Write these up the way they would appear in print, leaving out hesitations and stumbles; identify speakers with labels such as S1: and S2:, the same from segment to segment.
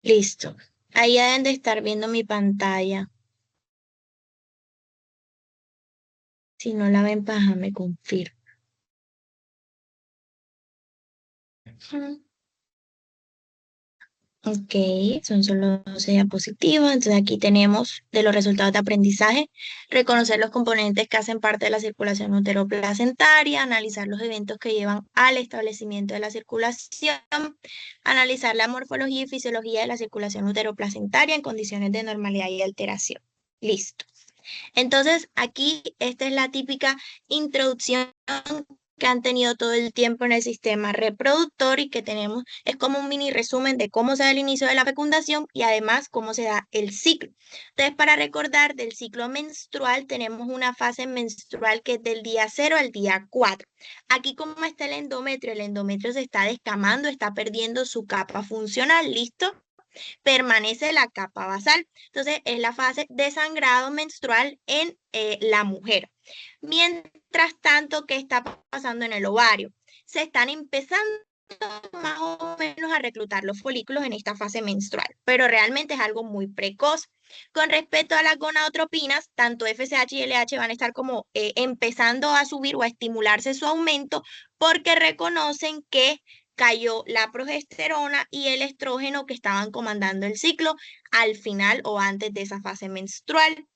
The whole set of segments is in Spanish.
S1: Listo. Ahí deben de estar viendo mi pantalla. Si no la ven, paja, me confirma. Ujú. Ok, son solo 12 diapositivas. Entonces aquí tenemos de los resultados de aprendizaje, reconocer los componentes que hacen parte de la circulación uteroplacentaria, analizar los eventos que llevan al establecimiento de la circulación, analizar la morfología y fisiología de la circulación uteroplacentaria en condiciones de normalidad y alteración. Listo. Entonces, aquí esta es la típica introducción que han tenido todo el tiempo en el sistema reproductor y que tenemos, es como un mini resumen de cómo se da el inicio de la fecundación y además cómo se da el ciclo. Entonces, para recordar del ciclo menstrual, tenemos una fase menstrual que es del día 0 al día 4. Aquí, ¿cómo está el endometrio se está descamando, está perdiendo su capa funcional, ¿listo? Permanece la capa basal. Entonces, es la fase de sangrado menstrual en la mujer. Mientras tanto, ¿qué está pasando en el ovario? Se están empezando más o menos a reclutar los folículos en esta fase menstrual, pero realmente es algo muy precoz. Con respecto a las gonadotropinas, tanto FSH y LH van a estar como empezando a subir o a estimularse su aumento porque reconocen que cayó la progesterona y el estrógeno que estaban comandando el ciclo al final o antes de esa fase menstrual.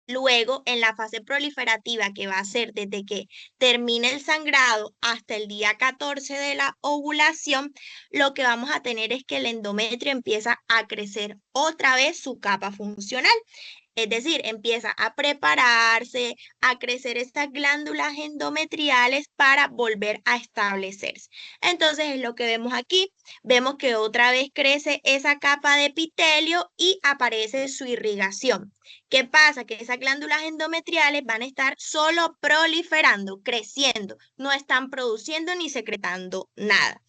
S1: Luego, en la fase proliferativa, que va a ser desde que termine el sangrado hasta el día 14 de la ovulación, lo que vamos a tener es que el endometrio empieza a crecer otra vez su capa funcional. Es decir, empieza a prepararse, a crecer estas glándulas endometriales para volver a establecerse. Entonces es lo que vemos aquí. Vemos que otra vez crece esa capa de epitelio y aparece su irrigación. ¿Qué pasa? Que esas glándulas endometriales van a estar solo proliferando, creciendo, no están produciendo ni secretando nada.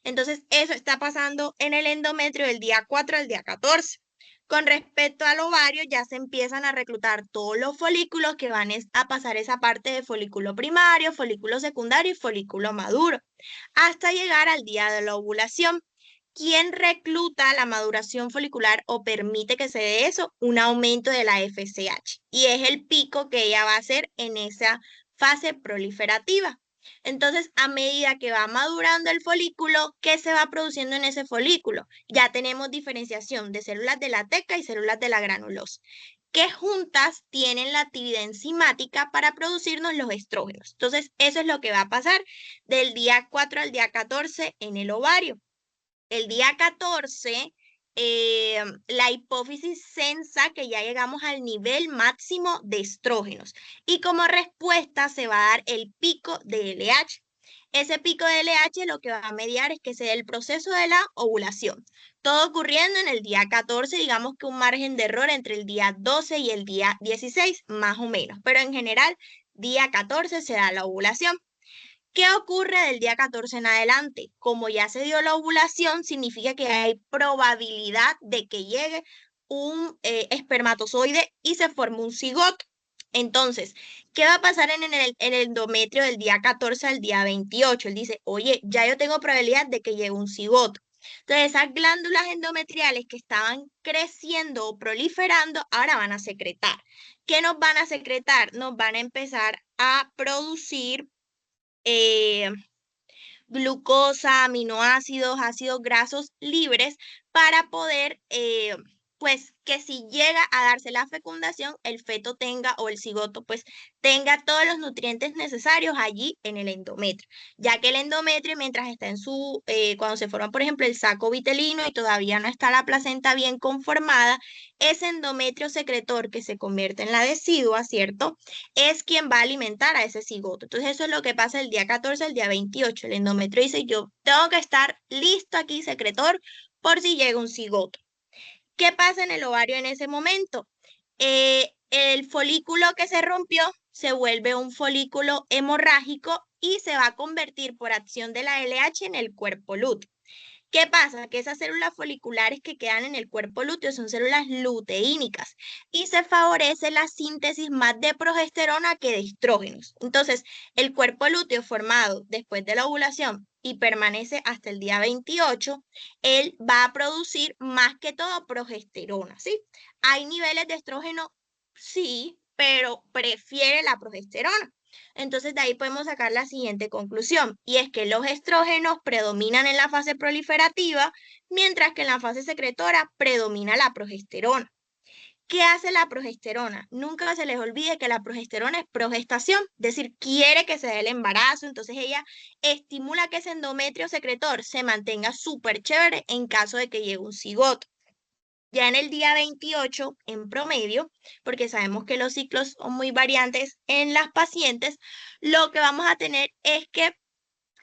S1: Entonces, eso está pasando en el endometrio del día 4 al día 14. Con respecto al ovario, ya se empiezan a reclutar todos los folículos que van a pasar esa parte de folículo primario, folículo secundario y folículo maduro, hasta llegar al día de la ovulación. ¿Quién recluta la maduración folicular o permite que se dé eso? Un aumento de la FSH. Y es el pico que ella va a hacer en esa fase proliferativa. Entonces, a medida que va madurando el folículo, ¿qué se va produciendo en ese folículo? Ya tenemos diferenciación de células de la teca y células de la granulosa, que juntas tienen la actividad enzimática para producirnos los estrógenos. Entonces, eso es lo que va a pasar del día 4 al día 14 en el ovario. El día 14, la hipófisis sensa que ya llegamos al nivel máximo de estrógenos y como respuesta se va a dar el pico de LH. Ese pico de LH lo que va a mediar es que se dé el proceso de la ovulación. Todo ocurriendo en el día 14, digamos que un margen de error entre el día 12 y el día 16, más o menos, pero en general, día 14 se da la ovulación. ¿Qué ocurre del día 14 en adelante? Como ya se dio la ovulación, significa que hay probabilidad de que llegue un espermatozoide y se forme un cigoto. Entonces, ¿qué va a pasar en el endometrio del día 14 al día 28? Él dice, oye, ya yo tengo probabilidad de que llegue un cigoto. Entonces, esas glándulas endometriales que estaban creciendo o proliferando, ahora van a secretar. ¿Qué nos van a secretar? Nos van a empezar a producir eh, glucosa, aminoácidos, ácidos grasos libres para poder, pues, que si llega a darse la fecundación, el feto tenga o el cigoto, pues, tenga todos los nutrientes necesarios allí en el endometrio, ya que el endometrio, mientras está en su, cuando se forma, por ejemplo, el saco vitelino y todavía no está la placenta bien conformada, ese endometrio secretor que se convierte en la decidua, ¿cierto? Es quien va a alimentar a ese cigoto. Entonces eso es lo que pasa el día 14 al día 28. El endometrio dice, yo tengo que estar listo aquí, secretor, por si llega un cigoto. ¿Qué pasa en el ovario en ese momento? El folículo que se rompió se vuelve un folículo hemorrágico y se va a convertir por acción de la LH en el cuerpo lúteo. ¿Qué pasa? Que esas células foliculares que quedan en el cuerpo lúteo son células luteínicas y se favorece la síntesis más de progesterona que de estrógenos. Entonces, el cuerpo lúteo formado después de la ovulación y permanece hasta el día 28, él va a producir más que todo progesterona, ¿sí? ¿Hay niveles de estrógeno? Sí, pero prefiere la progesterona. Entonces de ahí podemos sacar la siguiente conclusión, y es que los estrógenos predominan en la fase proliferativa, mientras que en la fase secretora predomina la progesterona. ¿Qué hace la progesterona? Nunca se les olvide que la progesterona es progestación, es decir, quiere que se dé el embarazo, entonces ella estimula que ese endometrio secretor se mantenga súper chévere en caso de que llegue un cigoto. Ya en el día 28, en promedio, porque sabemos que los ciclos son muy variantes en las pacientes, lo que vamos a tener es que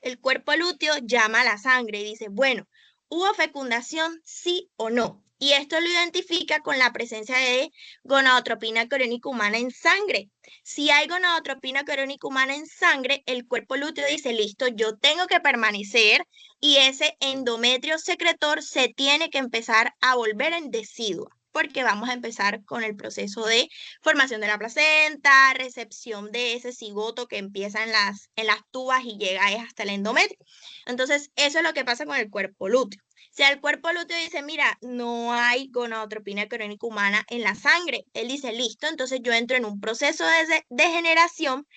S1: el cuerpo lúteo llama a la sangre y dice, bueno, ¿hubo fecundación, sí o no? Y esto lo identifica con la presencia de gonadotropina coriónica humana en sangre. Si hay gonadotropina coriónica humana en sangre, el cuerpo lúteo dice, listo, yo tengo que permanecer y ese endometrio secretor se tiene que empezar a volver en deciduo, porque vamos a empezar con el proceso de formación de la placenta, recepción de ese cigoto que empieza en las tubas y llega hasta el endometrio. Entonces, eso es lo que pasa con el cuerpo lúteo. Si el cuerpo lúteo dice, mira, no hay gonadotropina coriónica humana en la sangre, él dice, listo, entonces yo entro en un proceso de degeneración,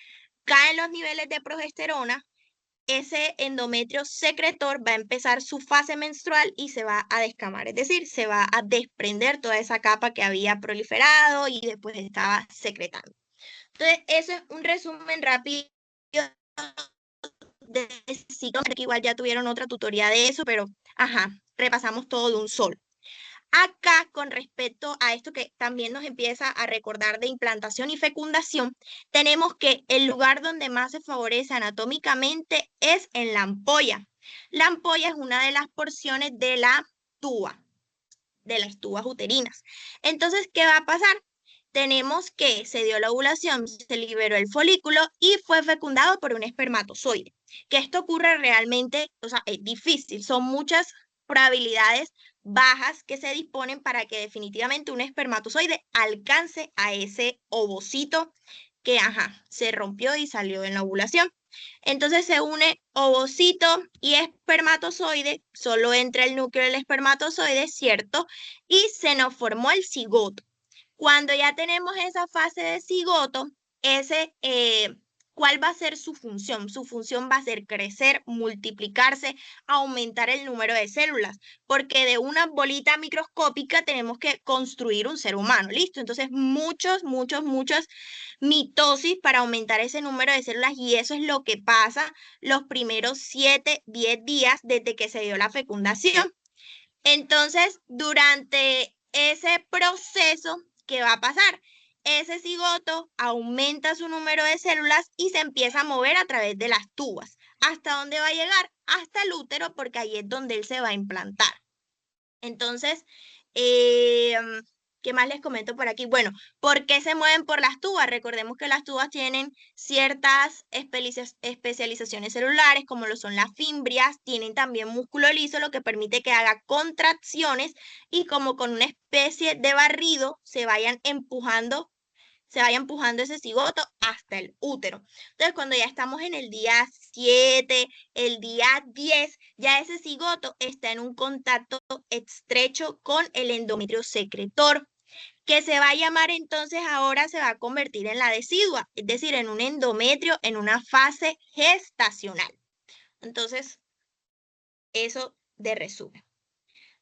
S1: caen los niveles de progesterona, ese endometrio secretor va a empezar su fase menstrual y se va a descamar, es decir, se va a desprender toda esa capa que había proliferado y después estaba secretando. Entonces, eso es un resumen rápido de ciclo, que igual ya tuvieron otra tutoría de eso, pero ajá, repasamos todo de un solo. Acá, con respecto a esto que también nos empieza a recordar de implantación y fecundación, tenemos que el lugar donde más se favorece anatómicamente es en la ampolla. La ampolla es una de las porciones de la tuba, de las tubas uterinas. Entonces, ¿qué va a pasar? Tenemos que se dio la ovulación, se liberó el folículo y fue fecundado por un espermatozoide. Que esto ocurre realmente, o sea, es difícil, son muchas probabilidades bajas que se disponen para que definitivamente un espermatozoide alcance a ese ovocito que, ajá, se rompió y salió en la ovulación. Entonces se une ovocito y espermatozoide, solo entra el núcleo del espermatozoide, ¿cierto? Y se nos formó el cigoto. Cuando ya tenemos esa fase de cigoto, ¿cuál va a ser su función? Su función va a ser crecer, multiplicarse, aumentar el número de células, porque de una bolita microscópica tenemos que construir un ser humano, ¿listo? Entonces, muchos mitosis para aumentar ese número de células y eso es lo que pasa los primeros 7, 10 días desde que se dio la fecundación. Entonces, durante ese proceso, ¿qué va a pasar? Ese cigoto aumenta su número de células y se empieza a mover a través de las tubas. ¿Hasta dónde va a llegar? Hasta el útero, porque ahí es donde él se va a implantar. Entonces, eh, ¿qué más les comento por aquí? Bueno, ¿por qué se mueven por las tubas? Recordemos que las tubas tienen ciertas especializaciones celulares, como lo son las fimbrias, tienen también músculo liso, lo que permite que haga contracciones y como con una especie de barrido se vaya empujando ese cigoto hasta el útero. Entonces, cuando ya estamos en el día 7, el día 10, ya ese cigoto está en un contacto estrecho con el endometrio secretor, que se va a llamar entonces ahora se va a convertir en la decidua, es decir, en un endometrio en una fase gestacional. Entonces, eso de resumen.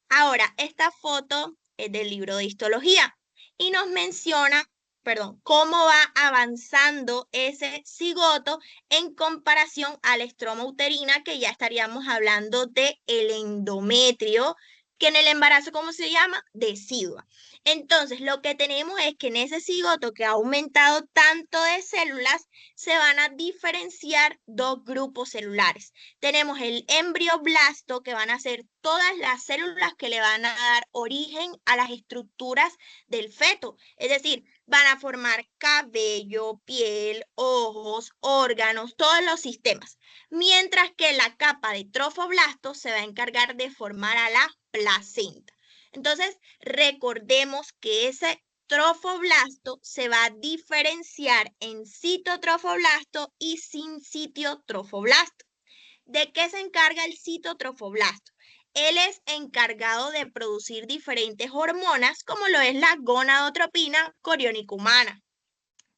S1: Ahora, esta foto es del libro de histología y nos menciona, perdón, cómo va avanzando ese cigoto en comparación al estroma uterina, que ya estaríamos hablando de el endometrio, que en el embarazo, ¿cómo se llama? Decidua. Entonces, lo que tenemos es que en ese cigoto que ha aumentado tanto de células, se van a diferenciar dos grupos celulares. Tenemos el embrioblasto, que van a ser todas las células que le van a dar origen a las estructuras del feto. Es decir, van a formar cabello, piel, ojos, órganos, todos los sistemas. Mientras que la capa de trofoblasto se va a encargar de formar a la placenta. Entonces, recordemos que ese trofoblasto se va a diferenciar en citotrofoblasto y sincitiotrofoblasto. ¿De qué se encarga el citotrofoblasto? Él es encargado de producir diferentes hormonas, como lo es la gonadotropina coriónica humana.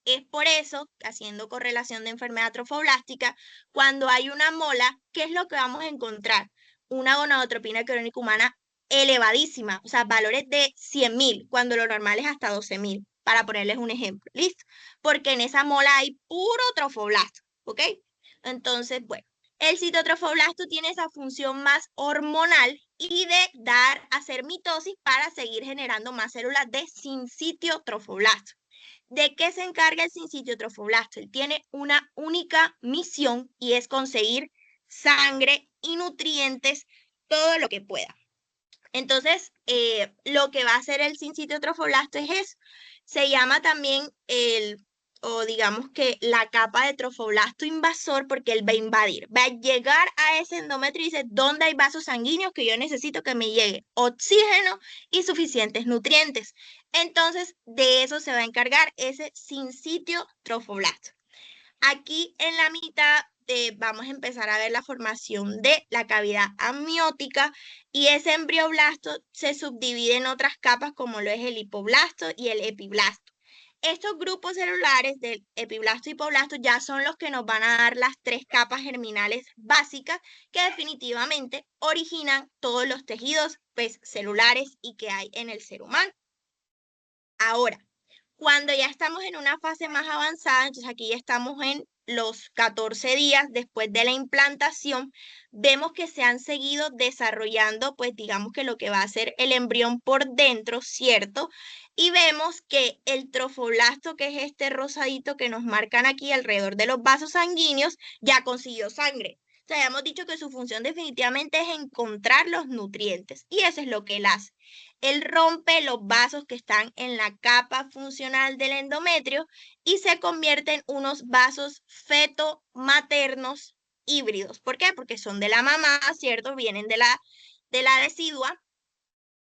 S1: Es por eso, haciendo correlación de enfermedad trofoblástica, cuando hay una mola, ¿qué es lo que vamos a encontrar? Una gonadotropina coriónica humana elevadísima, o sea, valores de 100.000, cuando lo normal es hasta 12.000, para ponerles un ejemplo. ¿Listo? Porque en esa mola hay puro trofoblasto, ¿ok? Entonces, bueno, el citotrofoblasto tiene esa función más hormonal y de hacer mitosis para seguir generando más células de sincitiotrofoblasto. ¿De qué se encarga el sincitiotrofoblasto? Él tiene una única misión y es conseguir sangre y nutrientes todo lo que pueda. Entonces, lo que va a hacer el sincitiotrofoblasto es eso. Se llama también o digamos que la capa de trofoblasto invasor, porque él va a invadir, va a llegar a ese endometrio y dice, ¿dónde hay vasos sanguíneos que yo necesito que me llegue oxígeno y suficientes nutrientes? Entonces, de eso se va a encargar ese sincitiotrofoblasto. Aquí en la mitad vamos a empezar a ver la formación de la cavidad amniótica y ese embrioblasto se subdivide en otras capas como lo es el hipoblasto y el epiblasto. Estos grupos celulares del epiblasto y hipoblasto ya son los que nos van a dar las tres capas germinales básicas que definitivamente originan todos los tejidos pues, celulares y que hay en el ser humano. Ahora, cuando ya estamos en una fase más avanzada, entonces aquí ya estamos en los 14 días después de la implantación, vemos que se han seguido desarrollando, pues digamos que lo que va a ser el embrión por dentro, ¿cierto? Y vemos que el trofoblasto, que es este rosadito que nos marcan aquí alrededor de los vasos sanguíneos, ya consiguió sangre. O sea, ya hemos dicho que su función definitivamente es encontrar los nutrientes y eso es lo que él hace. Él rompe los vasos que están en la capa funcional del endometrio y se convierte en unos vasos feto-maternos híbridos. ¿Por qué? Porque son de la mamá, ¿cierto? Vienen de la decidua,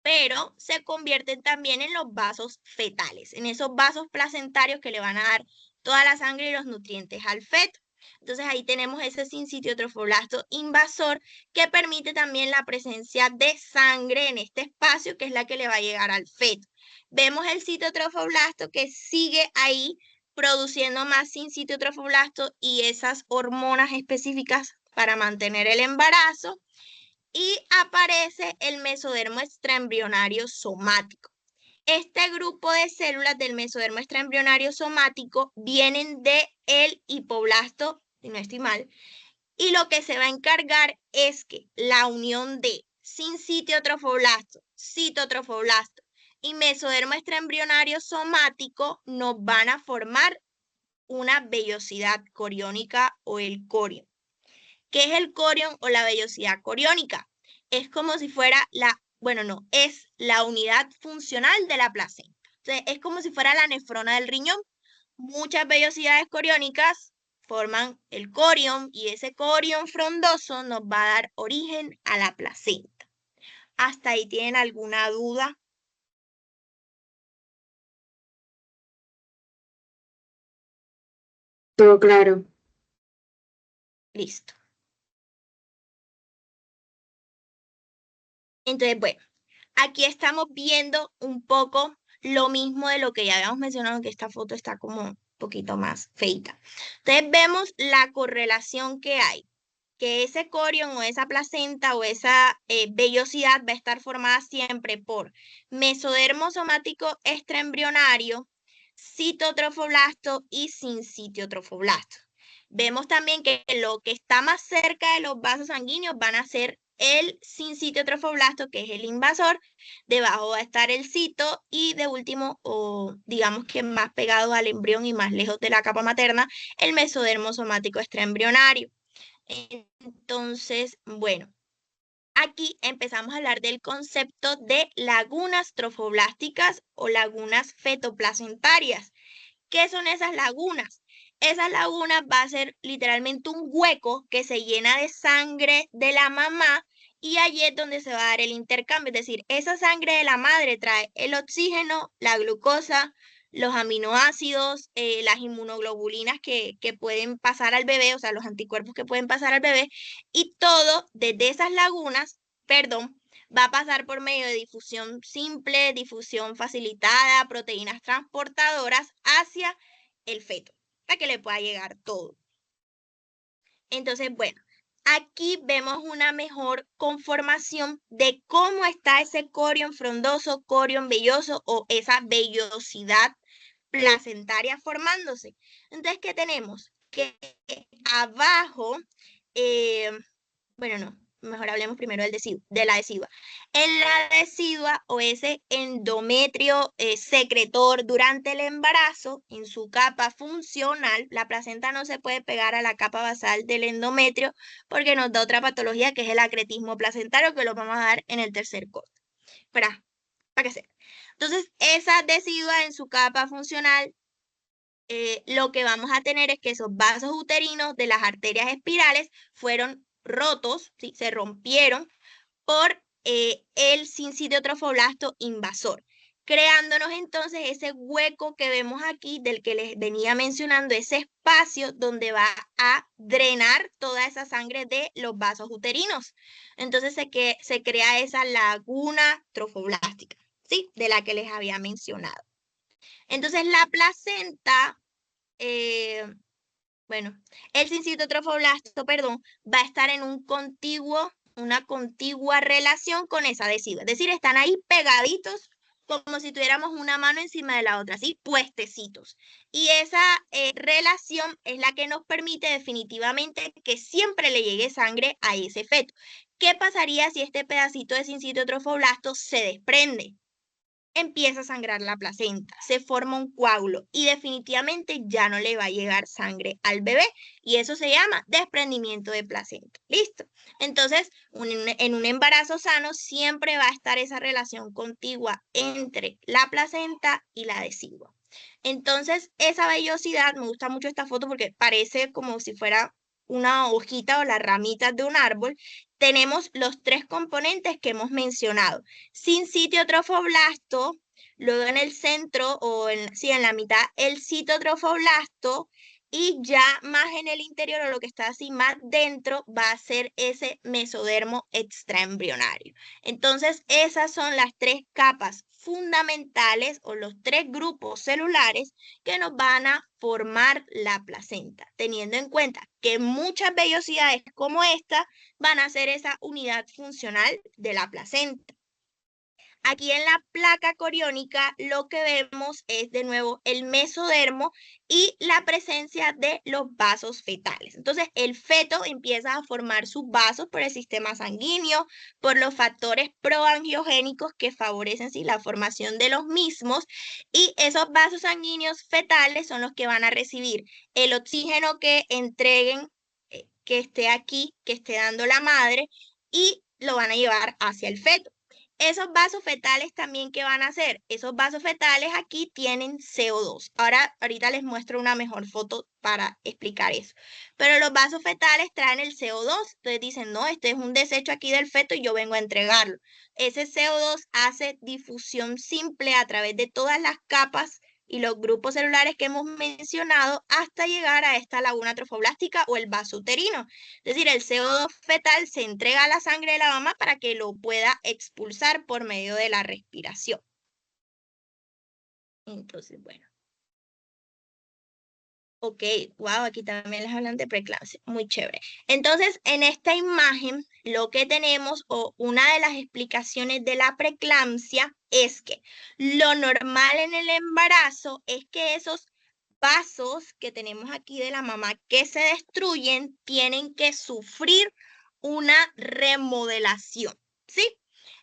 S1: pero se convierten también en los vasos fetales, en esos vasos placentarios que le van a dar toda la sangre y los nutrientes al feto. Entonces ahí tenemos ese sincitiotrofoblasto invasor que permite también la presencia de sangre en este espacio que es la que le va a llegar al feto. Vemos el citotrofoblasto que sigue ahí produciendo más sincitiotrofoblasto y esas hormonas específicas para mantener el embarazo y aparece el mesodermo extraembrionario somático. Este grupo de células del mesodermo extraembrionario somático vienen del hipoblasto, si no estoy mal, y lo que se va a encargar es que la unión de sincitiotrofoblasto, citotrofoblasto y mesodermo extraembrionario somático nos van a formar una vellosidad coriónica o el corión. ¿Qué es el corión o la vellosidad coriónica? Es como si fuera bueno, no, es la unidad funcional de la placenta. Entonces, es como si fuera la nefrona del riñón. Muchas vellosidades coriónicas forman el corión y ese corión frondoso nos va a dar origen a la placenta. ¿Hasta ahí tienen alguna duda?
S2: Todo claro.
S1: Listo. Entonces, bueno, aquí estamos viendo un poco lo mismo de lo que ya habíamos mencionado, que esta foto está como un poquito más feita. Entonces vemos la correlación que hay, que ese corión o esa placenta o esa vellosidad va a estar formada siempre por mesodermo somático extraembrionario, citotrofoblasto y sincitiotrofoblasto. Vemos también que lo que está más cerca de los vasos sanguíneos van a ser el sincitiotrofoblasto, que es el invasor, debajo va a estar el cito y de último, o digamos que más pegado al embrión y más lejos de la capa materna, el mesodermo somático extraembrionario. Entonces, bueno, Aquí empezamos a hablar del concepto de lagunas trofoblásticas o lagunas fetoplacentarias. ¿Qué son esas lagunas? Esas lagunas va a ser literalmente un hueco que se llena de sangre de la mamá y allí es donde se va a dar el intercambio. Es decir, esa sangre de la madre trae el oxígeno, la glucosa, los aminoácidos, las inmunoglobulinas que pueden pasar al bebé, o sea, los anticuerpos que pueden pasar al bebé, y todo desde esas lagunas, perdón, va a pasar por medio de difusión simple, difusión facilitada, proteínas transportadoras hacia el feto, para que le pueda llegar todo. Entonces, bueno, aquí vemos una mejor conformación de cómo está ese corion frondoso, corion velloso o esa vellosidad placentaria formándose. Entonces, ¿qué tenemos? Que abajo, eh, bueno, no, mejor hablemos primero de la decidua. En la decidua o ese endometrio secretor durante el embarazo, en su capa funcional, la placenta no se puede pegar a la capa basal del endometrio porque nos da otra patología que es el acretismo placentario, que lo vamos a dar en el tercer corte. ¿Para qué hacer? Entonces, esa decidua en su capa funcional, lo que vamos a tener es que esos vasos uterinos de las arterias espirales fueron rotos, ¿sí? Se rompieron por el sincitio trofoblasto invasor, creándonos entonces ese hueco que vemos aquí del que les venía mencionando, ese espacio donde va a drenar toda esa sangre de los vasos uterinos. Entonces se crea esa laguna trofoblástica, ¿sí? De la que les había mencionado. Entonces la placenta, eh, bueno, el sincito trofoblasto, perdón, va a estar en una contigua relación con esa decidua. Es decir, están ahí pegaditos como si tuviéramos una mano encima de la otra, así puestecitos. Y esa relación es la que nos permite definitivamente que siempre le llegue sangre a ese feto. ¿Qué pasaría si este pedacito de sincito trofoblasto se desprende? Empieza a sangrar la placenta, se forma un coágulo y definitivamente ya no le va a llegar sangre al bebé y eso se llama desprendimiento de placenta. ¿Listo? Entonces, en un embarazo sano siempre va a estar esa relación contigua entre la placenta y la decidua. Entonces, esa vellosidad, me gusta mucho esta foto porque parece como si fuera una hojita o las ramitas de un árbol. Tenemos los tres componentes que hemos mencionado. Sincitio trofoblasto, luego en el centro o en la mitad el citotrofoblasto y ya más en el interior o lo que está así más dentro va a ser ese mesodermo extraembrionario. Entonces esas son las tres capas fundamentales o los tres grupos celulares que nos van a formar la placenta, teniendo en cuenta que muchas vellosidades como esta van a ser esa unidad funcional de la placenta. Aquí en la placa coriónica lo que vemos es de nuevo el mesodermo y la presencia de los vasos fetales. Entonces el feto empieza a formar sus vasos por el sistema sanguíneo, por los factores proangiogénicos que favorecen ¿sí? la formación de los mismos y esos vasos sanguíneos fetales son los que van a recibir el oxígeno que entreguen, que esté aquí, que esté dando la madre y lo van a llevar hacia el feto. Esos vasos fetales también, ¿qué van a hacer? Esos vasos fetales aquí tienen CO2. Ahorita les muestro una mejor foto para explicar eso. Pero los vasos fetales traen el CO2. Entonces dicen, no, este es un desecho aquí del feto y yo vengo a entregarlo. Ese CO2 hace difusión simple a través de todas las capas y los grupos celulares que hemos mencionado hasta llegar a esta laguna trofoblástica o el vaso uterino. Es decir, el CO2 fetal se entrega a la sangre de la mamá para que lo pueda expulsar por medio de la respiración. Entonces, bueno. Ok, wow, aquí también les hablan de preeclampsia, muy chévere. Entonces, en esta imagen, lo que tenemos, o una de las explicaciones de la preeclampsia, es que lo normal en el embarazo es que esos vasos que tenemos aquí de la mamá que se destruyen tienen que sufrir una remodelación, ¿sí?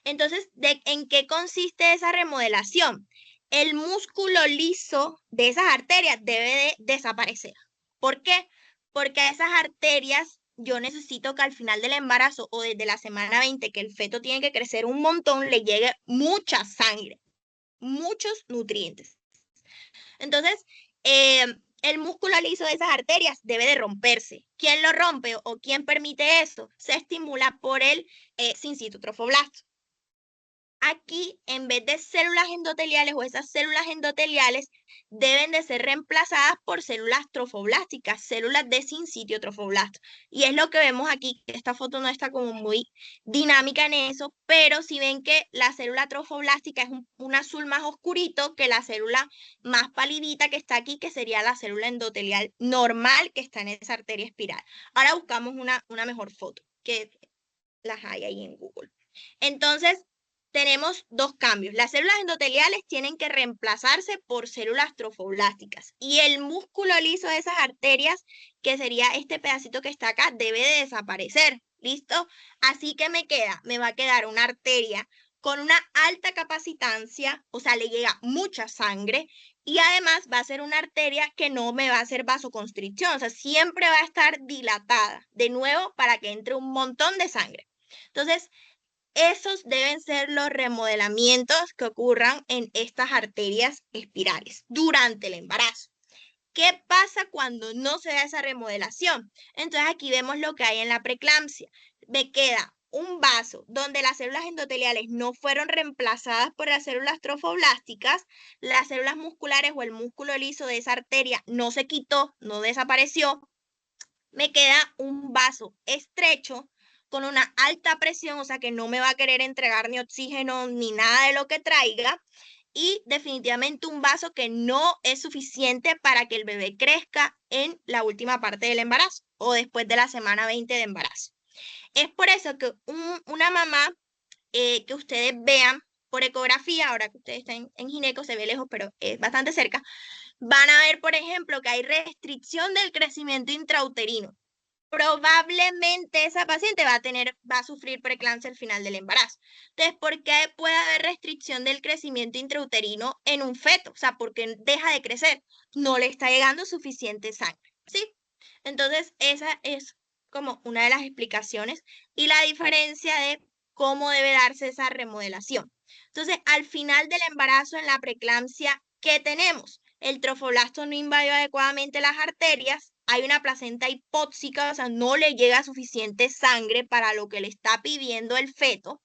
S1: Entonces, ¿en qué consiste esa remodelación? El músculo liso de esas arterias debe de desaparecer. ¿Por qué? Porque a esas arterias yo necesito que al final del embarazo o desde la semana 20, que el feto tiene que crecer un montón, le llegue mucha sangre, muchos nutrientes. Entonces, el músculo liso de esas arterias debe de romperse. ¿Quién lo rompe o quién permite eso? Se estimula por el sincito trofoblasto. Aquí, en vez de células endoteliales o esas células endoteliales, deben de ser reemplazadas por células trofoblásticas, células de sincitio trofoblasto. Y es lo que vemos aquí, que esta foto no está como muy dinámica en eso, pero si ven que la célula trofoblástica es un azul más oscurito que la célula más palidita que está aquí, que sería la célula endotelial normal que está en esa arteria espiral. Ahora buscamos una mejor foto, que las hay ahí en Google. Entonces, tenemos dos cambios. Las células endoteliales tienen que reemplazarse por células trofoblásticas y el músculo liso de esas arterias, que sería este pedacito que está acá, debe de desaparecer. ¿Listo? Así que me va a quedar una arteria con una alta capacitancia, o sea, le llega mucha sangre y además va a ser una arteria que no me va a hacer vasoconstricción, o sea, siempre va a estar dilatada, de nuevo, para que entre un montón de sangre. Entonces, esos deben ser los remodelamientos que ocurran en estas arterias espirales durante el embarazo. ¿Qué pasa cuando no se da esa remodelación? Entonces aquí vemos lo que hay en la preeclampsia. Me queda un vaso donde las células endoteliales no fueron reemplazadas por las células trofoblásticas, las células musculares o el músculo liso de esa arteria no se quitó, no desapareció. Me queda un vaso estrecho con una alta presión, o sea que no me va a querer entregar ni oxígeno ni nada de lo que traiga, y definitivamente un vaso que no es suficiente para que el bebé crezca en la última parte del embarazo o después de la semana 20 de embarazo. Es por eso que una mamá que ustedes vean por ecografía, ahora que ustedes están en gineco, se ve lejos, pero es bastante cerca, van a ver, por ejemplo, que hay restricción del crecimiento intrauterino. Probablemente esa paciente va a sufrir preeclampsia al final del embarazo. Entonces, ¿por qué puede haber restricción del crecimiento intrauterino en un feto? O sea, porque deja de crecer, no le está llegando suficiente sangre, ¿sí? Entonces, esa es como una de las explicaciones y la diferencia de cómo debe darse esa remodelación. Entonces, al final del embarazo en la preeclampsia, ¿qué tenemos? El trofoblasto no invadió adecuadamente las arterias, hay una placenta hipóxica, o sea, no le llega suficiente sangre para lo que le está pidiendo el feto.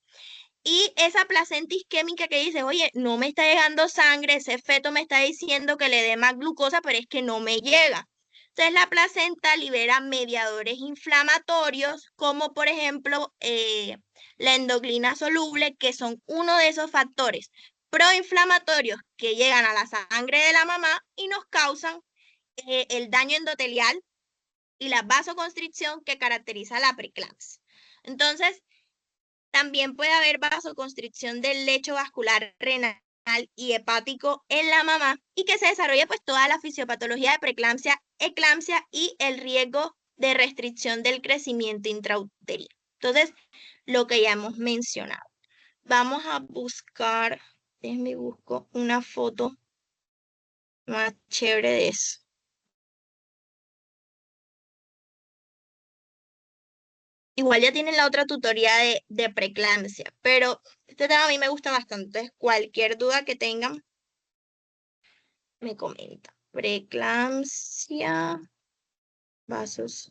S1: Y esa placenta isquémica que dice, oye, no me está llegando sangre, ese feto me está diciendo que le dé más glucosa, pero es que no me llega. Entonces la placenta libera mediadores inflamatorios, como por ejemplo la endoglina soluble, que son uno de esos factores proinflamatorios que llegan a la sangre de la mamá y nos causan el daño endotelial y la vasoconstricción que caracteriza la preeclampsia. Entonces, también puede haber vasoconstricción del lecho vascular renal y hepático en la mamá y que se desarrolle pues toda la fisiopatología de preeclampsia, eclampsia y el riesgo de restricción del crecimiento intrauterino. Entonces, lo que ya hemos mencionado. Vamos a buscar, déjenme busco una foto más chévere de eso. Igual ya tienen la otra tutoría de preeclampsia, pero este tema a mí me gusta bastante. Entonces, cualquier duda que tengan, me comenta. Preeclampsia, vasos.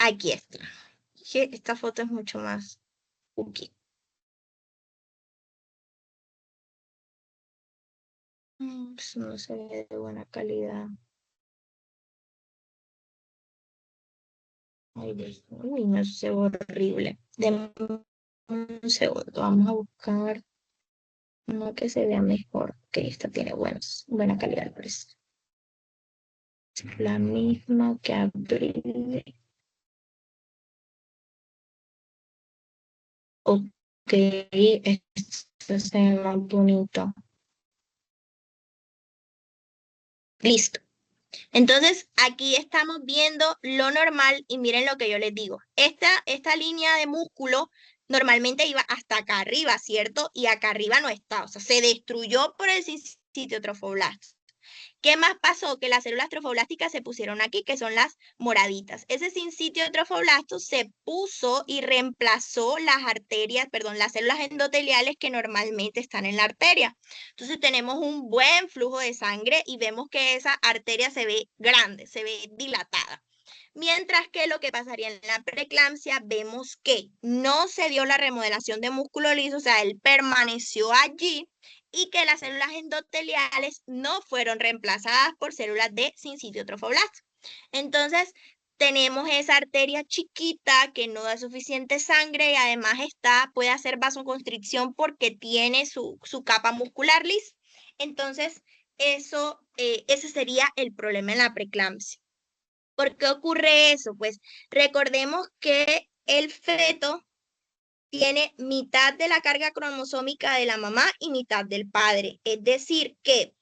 S1: Aquí está. Esta foto es mucho más cookie. Pues no se ve de buena calidad. Ay, uy, no se ve horrible. Deme un segundo. Vamos a buscar uno que se vea mejor. Que esta tiene buena calidad, parece. La misma que abrí. Ok, este se ve más bonito. Listo. Entonces, aquí estamos viendo lo normal y miren lo que yo les digo. Esta línea de músculo normalmente iba hasta acá arriba, ¿cierto? Y acá arriba no está, o sea, se destruyó por el sitio trofoblasto. ¿Qué más pasó? Que las células trofoblásticas se pusieron aquí, que son las moraditas. Ese sinsitio de trofoblastos se puso y reemplazó las arterias, perdón, las células endoteliales que normalmente están en la arteria. Entonces tenemos un buen flujo de sangre y vemos que esa arteria se ve grande, se ve dilatada. Mientras que lo que pasaría en la preeclampsia, vemos que no se dio la remodelación de músculo liso, o sea, él permaneció allí y que las células endoteliales no fueron reemplazadas por células de sinsitio trofoblasto. Entonces, tenemos esa arteria chiquita que no da suficiente sangre y además puede hacer vasoconstricción porque tiene su capa muscular lisa. Entonces, ese sería el problema en la preeclampsia. ¿Por qué ocurre eso? Pues recordemos que el feto tiene mitad de la carga cromosómica de la mamá y mitad del padre. Es decir, que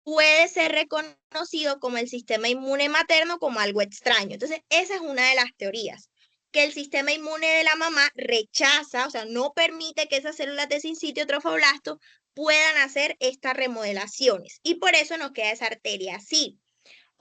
S1: puede ser reconocido como el sistema inmune materno como algo extraño. Entonces, esa es una de las teorías, que el sistema inmune de la mamá rechaza, o sea, no permite que esas células de sinsitio trofoblasto puedan hacer estas remodelaciones. Y por eso nos queda esa arteria así.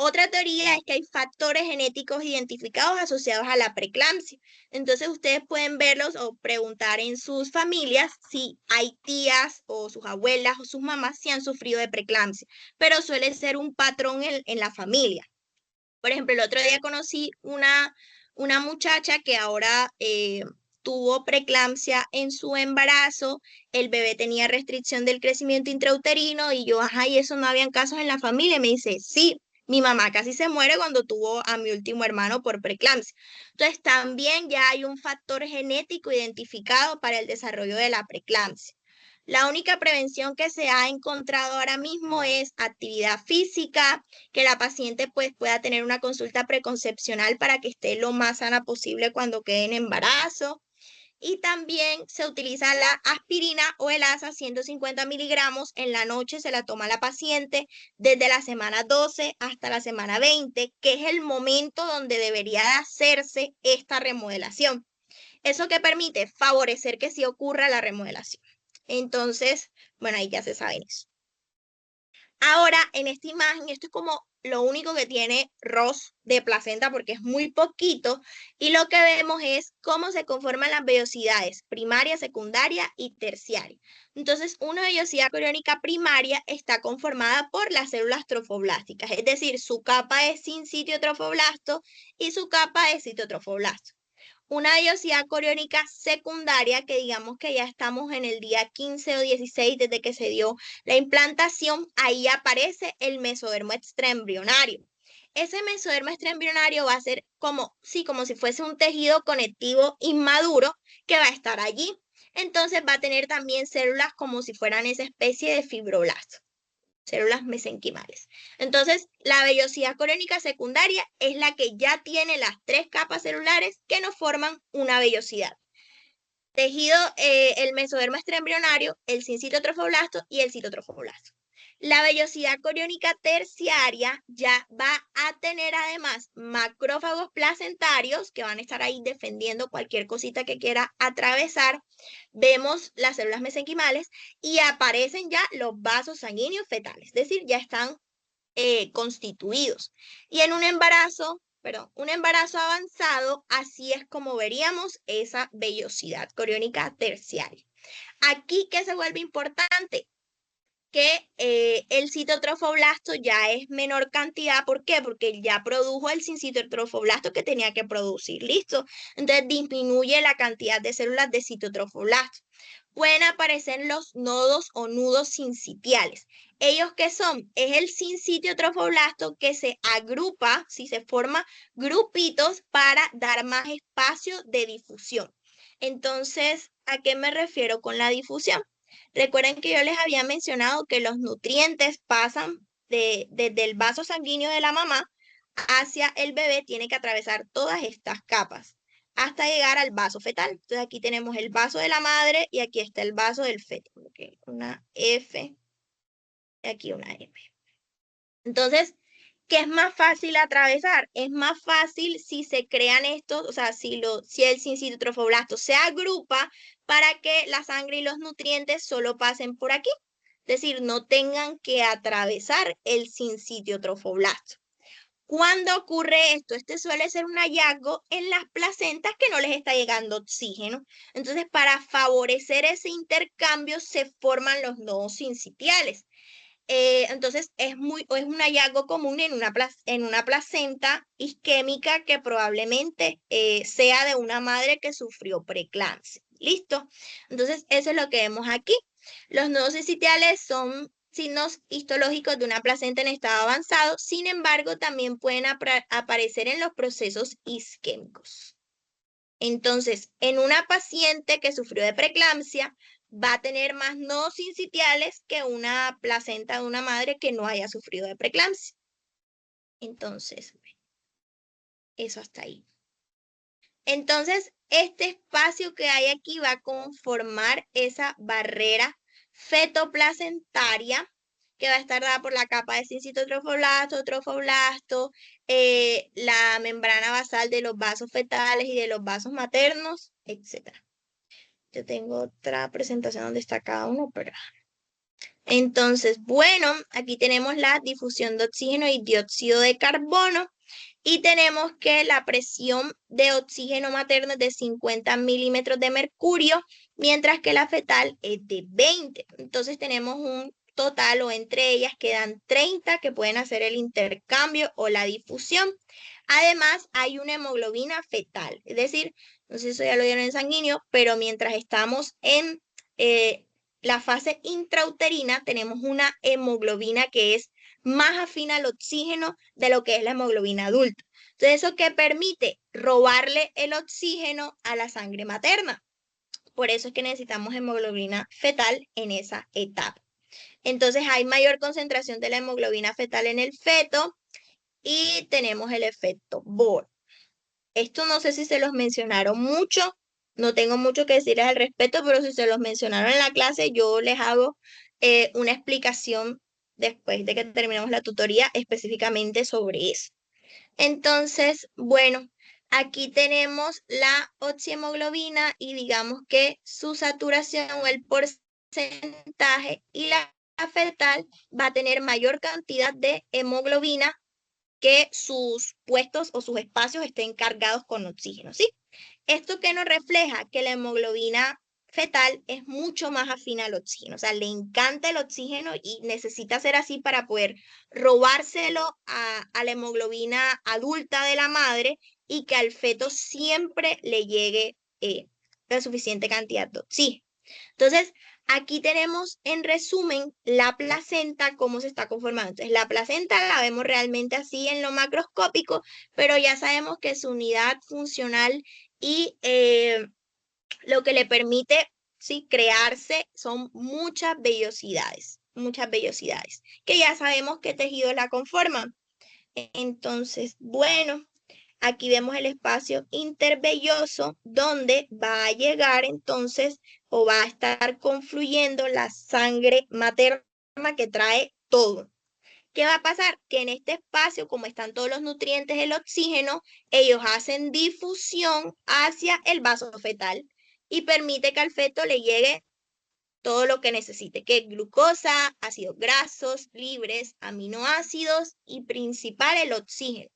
S1: Otra teoría es que hay factores genéticos identificados asociados a la preeclampsia. Entonces ustedes pueden verlos o preguntar en sus familias si hay tías o sus abuelas o sus mamás si han sufrido de preeclampsia, pero suele ser un patrón en la familia. Por ejemplo, el otro día conocí una muchacha que ahora tuvo preeclampsia en su embarazo, el bebé tenía restricción del crecimiento intrauterino y yo, ajá, y eso no habían casos en la familia. Y me dice, sí, mi mamá casi se muere cuando tuvo a mi último hermano por preeclampsia. Entonces, también ya hay un factor genético identificado para el desarrollo de la preeclampsia. La única prevención que se ha encontrado ahora mismo es actividad física, que la paciente pues pueda tener una consulta preconcepcional para que esté lo más sana posible cuando quede en embarazo. Y también se utiliza la aspirina o el ASA 150 miligramos. En la noche se la toma la paciente desde la semana 12 hasta la semana 20, que es el momento donde debería de hacerse esta remodelación. ¿Eso que permite? Favorecer que sí ocurra la remodelación. Entonces, bueno, ahí ya se saben eso. Ahora, en esta imagen, esto es como lo único que tiene ROS de placenta porque es muy poquito y lo que vemos es cómo se conforman las vellosidades primaria, secundaria y terciaria. Entonces, una vellosidad coriónica primaria está conformada por las células trofoblásticas, es decir, su capa es sinsitio trofoblasto y su capa es citotrofoblasto. Una vellosidad coriónica secundaria, que digamos que ya estamos en el día 15 o 16 desde que se dio la implantación, ahí aparece el mesodermo extraembrionario. Ese mesodermo extraembrionario va a ser como si fuese un tejido conectivo inmaduro que va a estar allí. Entonces va a tener también células como si fueran esa especie de fibroblastos, células mesenquimales. Entonces, la vellosidad coriónica secundaria es la que ya tiene las tres capas celulares que nos forman una vellosidad. Tejido, el mesodermo extraembrionario, el sinsitio trofoblasto y el citotrofoblasto. La vellosidad coriónica terciaria ya va a tener además macrófagos placentarios que van a estar ahí defendiendo cualquier cosita que quiera atravesar. Vemos las células mesenquimales y aparecen ya los vasos sanguíneos fetales, es decir, ya están constituidos. Y en un embarazo avanzado, así es como veríamos esa vellosidad coriónica terciaria. Aquí, ¿qué se vuelve importante? Que el citotrofoblasto ya es menor cantidad. ¿Por qué? Porque ya produjo el citotrofoblasto que tenía que producir. ¿Listo? Entonces disminuye la cantidad de células de citotrofoblasto. Pueden aparecer los nodos o nudos sincitiales. ¿Ellos qué son? Es el sinsitio trofoblasto que se agrupa, si se forma grupitos para dar más espacio de difusión. Entonces, ¿a qué me refiero con la difusión? Recuerden que yo les había mencionado que los nutrientes pasan desde el vaso sanguíneo de la mamá hacia el bebé, tiene que atravesar todas estas capas hasta llegar al vaso fetal. Entonces aquí tenemos el vaso de la madre y aquí está el vaso del feto. Okay, una F y aquí una M. Entonces, ¿qué es más fácil atravesar? Es más fácil si se crean estos, o sea, si el sinsitio trofoblasto se agrupa para que la sangre y los nutrientes solo pasen por aquí. es decir, no tengan que atravesar el sinsitio trofoblasto. ¿Cuándo ocurre esto? Este suele ser un hallazgo en las placentas que no les está llegando oxígeno. Entonces, para favorecer ese intercambio se forman los nodos sincitiales. Entonces, es un hallazgo común en una placenta isquémica que probablemente sea de una madre que sufrió preeclampsia. ¿Listo? Entonces, eso es lo que vemos aquí. Los nodos sincitiales son signos histológicos de una placenta en estado avanzado, sin embargo, también pueden aparecer en los procesos isquémicos. Entonces, en una paciente que sufrió de preeclampsia, va a tener más nodos sincitiales que una placenta de una madre que no haya sufrido de preeclampsia. Entonces, eso hasta ahí. Entonces, este espacio que hay aquí va a conformar esa barrera fetoplacentaria que va a estar dada por la capa de sincito trofoblasto, la membrana basal de los vasos fetales y de los vasos maternos, etc. Yo tengo otra presentación donde está cada uno, pero... Entonces, bueno, aquí tenemos la difusión de oxígeno y dióxido de carbono. Y tenemos que la presión de oxígeno materno es de 50 milímetros de mercurio, mientras que la fetal es de 20. Entonces tenemos un total o entre ellas quedan 30 que pueden hacer el intercambio o la difusión. Además, hay una hemoglobina fetal, es decir, no sé si eso ya lo dieron en sanguíneo, pero mientras estamos en la fase intrauterina, tenemos una hemoglobina que es más afín al oxígeno de lo que es la hemoglobina adulta. Entonces, ¿eso qué permite? Robarle el oxígeno a la sangre materna. Por eso es que necesitamos hemoglobina fetal en esa etapa. Entonces, hay mayor concentración de la hemoglobina fetal en el feto y tenemos el efecto Bohr. Esto no sé si se los mencionaron mucho, no tengo mucho que decirles al respecto, pero si se los mencionaron en la clase, yo les hago una explicación después de que terminemos la tutoría específicamente sobre eso. Entonces, bueno, aquí tenemos la oxihemoglobina y digamos que su saturación o el porcentaje y la fetal va a tener mayor cantidad de hemoglobina que sus puestos o sus espacios estén cargados con oxígeno, ¿sí? ¿Esto qué nos refleja? Que la hemoglobina fetal es mucho más afín al oxígeno, o sea, le encanta el oxígeno y necesita ser así para poder robárselo a la hemoglobina adulta de la madre y que al feto siempre le llegue la suficiente cantidad de oxígeno. Entonces, aquí tenemos en resumen la placenta, cómo se está conformando. Entonces, la placenta la vemos realmente así en lo macroscópico, pero ya sabemos que su unidad funcional y lo que le permite ¿sí? crearse son muchas vellosidades, que ya sabemos qué tejidos la conforman. Entonces, bueno, aquí vemos el espacio intervelloso donde va a llegar entonces o va a estar confluyendo la sangre materna que trae todo. ¿Qué va a pasar? Que en este espacio, como están todos los nutrientes del oxígeno, ellos hacen difusión hacia el vaso fetal y permite que al feto le llegue todo lo que necesite, que es glucosa, ácidos grasos, libres, aminoácidos y principal el oxígeno.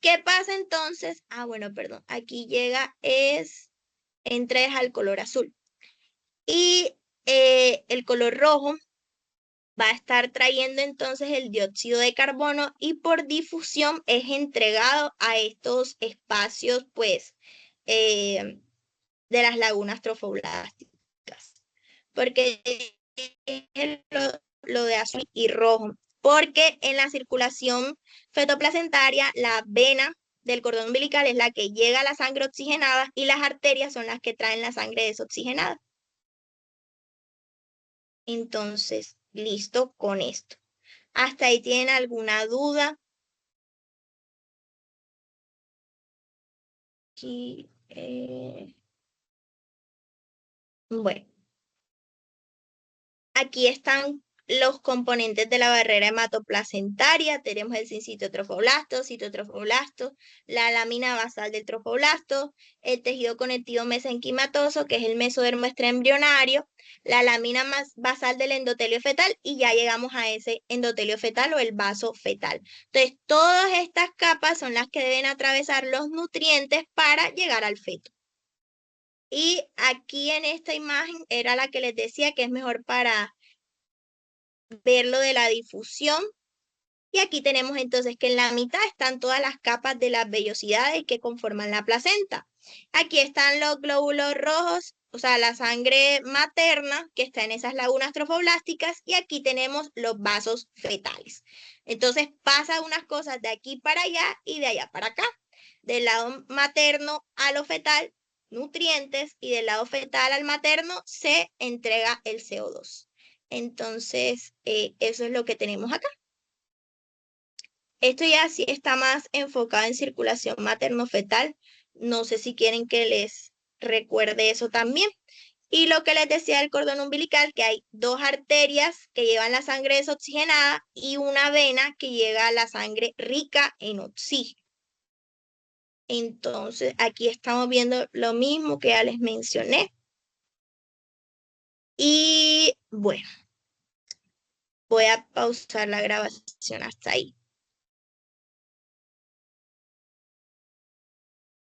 S1: ¿Qué pasa entonces? Bueno, perdón, aquí llega entra al color azul. Y el color rojo va a estar trayendo entonces el dióxido de carbono y por difusión es entregado a estos espacios, pues, de las lagunas trofoblásticas. Porque es lo de azul y rojo. Porque en la circulación fetoplacentaria, la vena del cordón umbilical es la que llega a la sangre oxigenada y las arterias son las que traen la sangre desoxigenada. Entonces, listo con esto. ¿Hasta ahí tienen alguna duda? Aquí, bueno, aquí están los componentes de la barrera hematoplacentaria. Tenemos el sincito trofoblasto, citotrofoblasto, la lámina basal del trofoblasto, el tejido conectivo mesenquimatoso, que es el mesodermo extraembrionario, la lámina más basal del endotelio fetal, y ya llegamos a ese endotelio fetal o el vaso fetal. Entonces, todas estas capas son las que deben atravesar los nutrientes para llegar al feto. Y aquí en esta imagen era la que les decía que es mejor para ver lo de la difusión. Y aquí tenemos entonces que en la mitad están todas las capas de las vellosidades que conforman la placenta. Aquí están los glóbulos rojos, o sea, la sangre materna que está en esas lagunas trofoblásticas, y aquí tenemos los vasos fetales. Entonces pasa unas cosas de aquí para allá y de allá para acá. Del lado materno a lo fetal, nutrientes, y del lado fetal al materno se entrega el CO2. Entonces, eso es lo que tenemos acá. Esto ya sí está más enfocado en circulación materno-fetal. No sé si quieren que les recuerde eso también. Y lo que les decía del cordón umbilical, que hay dos arterias que llevan la sangre desoxigenada y una vena que lleva la sangre rica en oxígeno. Entonces, aquí estamos viendo lo mismo que ya les mencioné. Y bueno, voy a pausar la grabación hasta ahí.